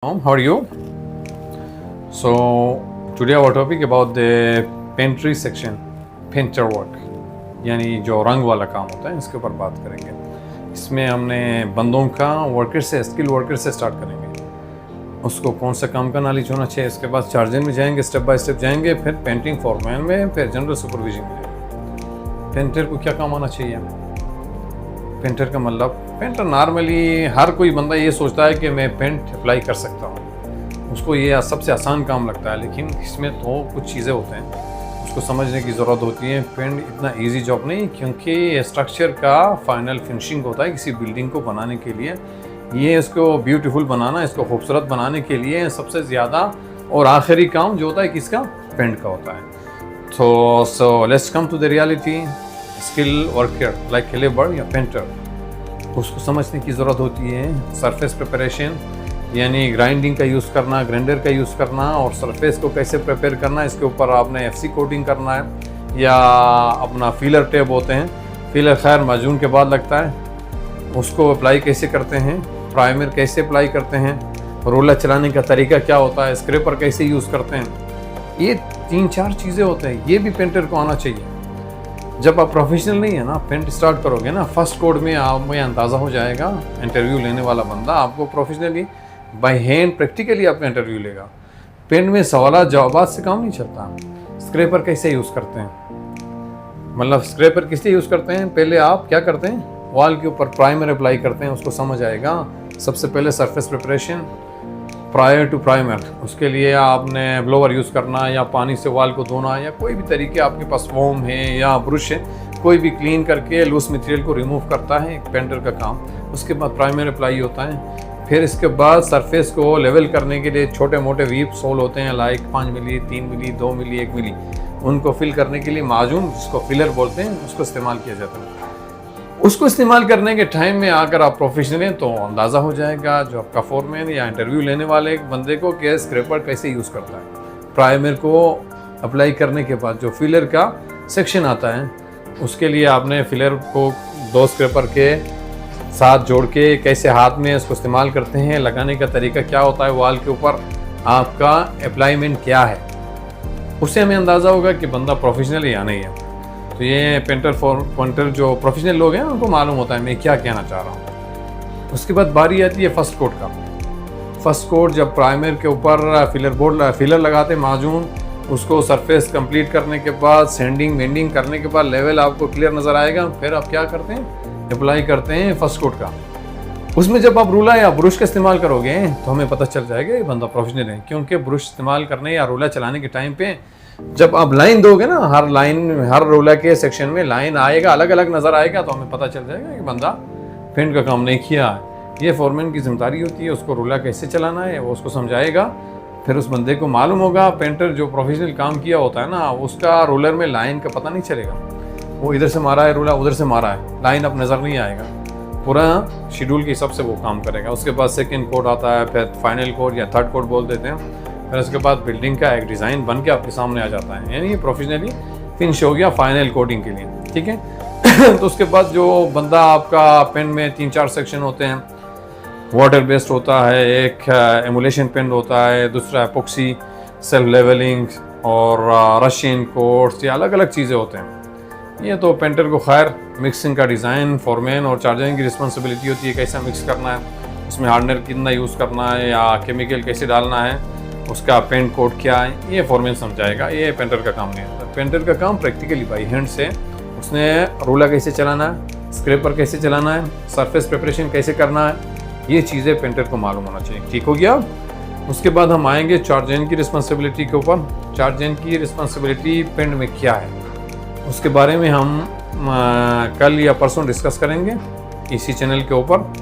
How are you? So today our topic about the pantry section, painter work, यानी जो रंग वाला काम होता है, इसके ऊपर बात करेंगे। इसमें हमने बंदों का वर्कर से, स्किल वर्कर से स्टार्ट करेंगे। उसको कौन सा काम का नॉलेज होना चाहिए, इसके बाद चार्जिंग में जाएंगे, स्टेप बाय स्टेप जाएंगे, फिर पेंटिंग फॉरमैन में, फिर जनरल सुपरविजन में जाएंगे। पेंटर को क्या काम आना चाहिए? पेंटर का मतलब, पेंटर नॉर्मली हर कोई बंदा ये सोचता है कि मैं पेंट अप्लाई कर सकता हूँ, उसको ये सबसे आसान काम लगता है, लेकिन इसमें तो कुछ चीज़ें होते हैं उसको समझने की ज़रूरत होती है। पेंट इतना इजी जॉब नहीं, क्योंकि स्ट्रक्चर का फाइनल फिनिशिंग होता है किसी बिल्डिंग को बनाने के लिए। ये इसको ब्यूटीफुल बनाना, इसको खूबसूरत बनाने के लिए सबसे ज़्यादा और आखिरी काम जो होता है किसका? पेंट का होता है। So let's come to the reality. Skill worker like labour या पेंटर, उसको समझने की ज़रूरत होती है सरफेस प्रिपरेशन, यानी ग्राइंडिंग का यूज़ करना, ग्राइंडर का यूज़ करना, और सरफेस को कैसे प्रिपेयर करना, इसके ऊपर आपने एफसी कोटिंग करना है या अपना फीलर टेप होते हैं, फीलर खैर माजून के बाद लगता है, उसको अप्लाई कैसे करते हैं, प्राइमर कैसे अप्लाई करते हैं, रोलर चलाने का तरीका क्या होता है, स्क्रैपर कैसे यूज़ करते हैं। ये 3-4 चीज़ें होते हैं, ये भी पेंटर को आना चाहिए। जब आप प्रोफेशनल नहीं है ना, पेंट स्टार्ट करोगे ना, फर्स्ट कोड में आप ये अंदाज़ा हो जाएगा, इंटरव्यू लेने वाला बंदा आपको प्रोफेशनली बाय हैंड प्रैक्टिकली आपका इंटरव्यू लेगा। पेंट में सवाल जवाब से काम नहीं चलता। स्क्रैपर कैसे यूज़ करते हैं, मतलब स्क्रैपर किस लिए यूज़ करते हैं? पहले आप क्या करते हैं, वॉल के ऊपर प्राइमर अप्लाई करते हैं, उसको समझ आएगा। सबसे पहले surface preparation prior to primer, उसके लिए आपने ब्लोअर यूज़ करना या पानी से वॉल को धोना या कोई भी तरीके आपके पास फोम है या ब्रश है, कोई भी क्लीन करके लूज मटेरियल को रिमूव करता है एक पेंटर का काम। उसके बाद प्राइमर अप्लाई होता है। फिर इसके बाद सरफेस को लेवल करने के लिए छोटे मोटे वीप सोल होते हैं, लाइक 5 मिली, 3 मिली, 2 मिली, 1 मिली, उनको फिल करने के लिए माजून, जिसको फिलर बोलते हैं, उसको इस्तेमाल किया जाता है। उसको इस्तेमाल करने के टाइम में अगर आप प्रोफेशनल हैं तो अंदाज़ा हो जाएगा जो आपका फोरमैन या इंटरव्यू लेने वाले बंदे को कि स्क्रैपर कैसे यूज़ करता है। प्राइमर को अप्लाई करने के बाद जो फिलर का सेक्शन आता है, उसके लिए आपने फिलर को 2 स्क्रैपर के साथ जोड़ के कैसे हाथ में इसको इस्तेमाल करते हैं, लगाने का तरीका क्या होता है, वॉल के ऊपर आपका अप्लाईमेंट क्या है, उससे हमें अंदाज़ा होगा कि बंदा प्रोफेशनल है या नहीं है। तो ये पेंटर जो प्रोफेशनल लोग हैं उनको मालूम होता है मैं क्या कहना चाह रहा हूँ। उसके बाद बारी आती है फर्स्ट कोट का। फर्स्ट कोट जब प्राइमर के ऊपर फिलर लगाते हैं माजून, उसको सरफेस कंप्लीट करने के बाद सैंडिंग वेंडिंग करने के बाद लेवल आपको क्लियर नज़र आएगा। फिर आप क्या करते हैं, अप्लाई करते हैं फर्स्ट कोट का। उसमें जब आप रूलर या ब्रश का इस्तेमाल करोगे तो हमें पता चल जाएगा ये बंदा प्रोफेशनल है, क्योंकि ब्रश इस्तेमाल करने या रूलर चलाने के टाइम पे जब आप लाइन दोगे ना, हर रोलर के सेक्शन में लाइन आएगा, अलग अलग नज़र आएगा, तो हमें पता चल जाएगा कि बंदा पेंट का काम नहीं किया है। ये फोरमैन की जिम्मेदारी होती है, उसको रोलर कैसे चलाना है वो उसको समझाएगा। फिर उस बंदे को मालूम होगा, पेंटर जो प्रोफेशनल काम किया होता है ना, उसका रोलर में लाइन का पता नहीं चलेगा, वो इधर से मारा है रोलर, उधर से मारा है, लाइन अब नज़र नहीं आएगा। पूरा शेड्यूल के हिसाब से वो काम करेगा। उसके बाद सेकेंड कोड आता है, फिर फाइनल कोड या थर्ड कोड बोल देते हैं। फिर उसके बाद बिल्डिंग का एक डिज़ाइन बन के आपके सामने आ जाता है, यानी ये प्रोफेशनली फिनिश हो गया फाइनल कोडिंग के लिए, ठीक है। तो उसके बाद जो बंदा आपका पेन में 3-4 सेक्शन होते हैं, वाटर बेस्ड होता है, एक एमुलेशन पेन होता है, दूसरा एपोक्सी, सेल्फ लेवलिंग और रशियन कोट्स, ये अलग अलग चीज़ें होते हैं। ये तो पेंटर को खैर मिक्सिंग का डिज़ाइन फोरमैन और चार्जिंग की रिस्पॉन्सिबिलिटी होती है, कैसा मिक्स करना है, उसमें हार्डनर कितना यूज़ करना है या केमिकल कैसे डालना है, उसका पेंट कोड क्या है, ये फोरमैन समझाएगा। ये पेंटर का काम नहीं होता। पेंटर का काम प्रैक्टिकली बाई हैंड से, उसने रोलर कैसे चलाना है, स्क्रैपर कैसे चलाना है, सरफेस प्रिपरेशन कैसे करना है, ये चीज़ें पेंटर को मालूम होना चाहिए, ठीक हो गया। उसके बाद हम आएंगे चार्जेंट की रिस्पॉन्सिबिलिटी के ऊपर। चार्जेंट की रिस्पॉन्सिबिलिटी पेंट में क्या है, उसके बारे में हम कल या परसों डिस्कस करेंगे इसी चैनल के ऊपर।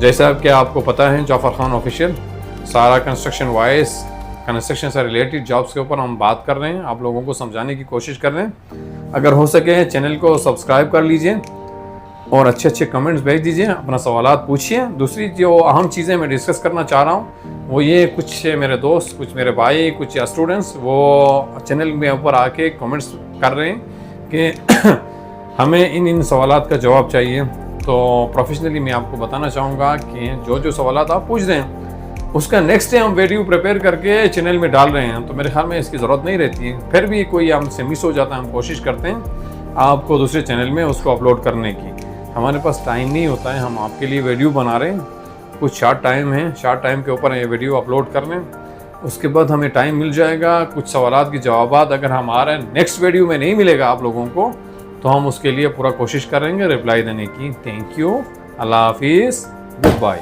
जैसा कि आपको पता है, जाफर खान ऑफिशियल सारा कंस्ट्रक्शन से रिलेटेड जॉब्स के ऊपर हम बात कर रहे हैं, आप लोगों को समझाने की कोशिश कर रहे हैं। अगर हो सके चैनल को सब्सक्राइब कर लीजिए और अच्छे अच्छे कमेंट्स भेज दीजिए, अपना सवालात पूछिए। दूसरी जो अहम चीज़ें मैं डिस्कस करना चाह रहा हूँ वो ये, कुछ मेरे दोस्त, कुछ मेरे भाई, कुछ स्टूडेंट्स वो चैनल में ऊपर आके कमेंट्स कर रहे हैं कि हमें इन सवालात का जवाब चाहिए। तो प्रोफेशनली मैं आपको बताना चाहूँगा कि जो सवालात आप पूछ रहे हैं उसका नेक्स्ट डे हम वीडियो प्रिपेयर करके चैनल में डाल रहे हैं, तो मेरे ख्याल में इसकी ज़रूरत नहीं रहती है। फिर भी कोई हमसे मिस हो जाता है, हम कोशिश करते हैं आपको दूसरे चैनल में उसको अपलोड करने की। हमारे पास टाइम नहीं होता है, हम आपके लिए वीडियो बना रहे हैं, कुछ शार्ट टाइम है, शार्ट टाइम के ऊपर ये वीडियो अपलोड कर लें, उसके बाद हमें टाइम मिल जाएगा। कुछ सवालात के जवाबात अगर हमारे नेक्स्ट वीडियो में नहीं मिलेगा आप लोगों को, तो हम उसके लिए पूरा कोशिश करेंगे रिप्लाई देने की। थैंक यू, अल्लाह हाफिज़, गुड बाय।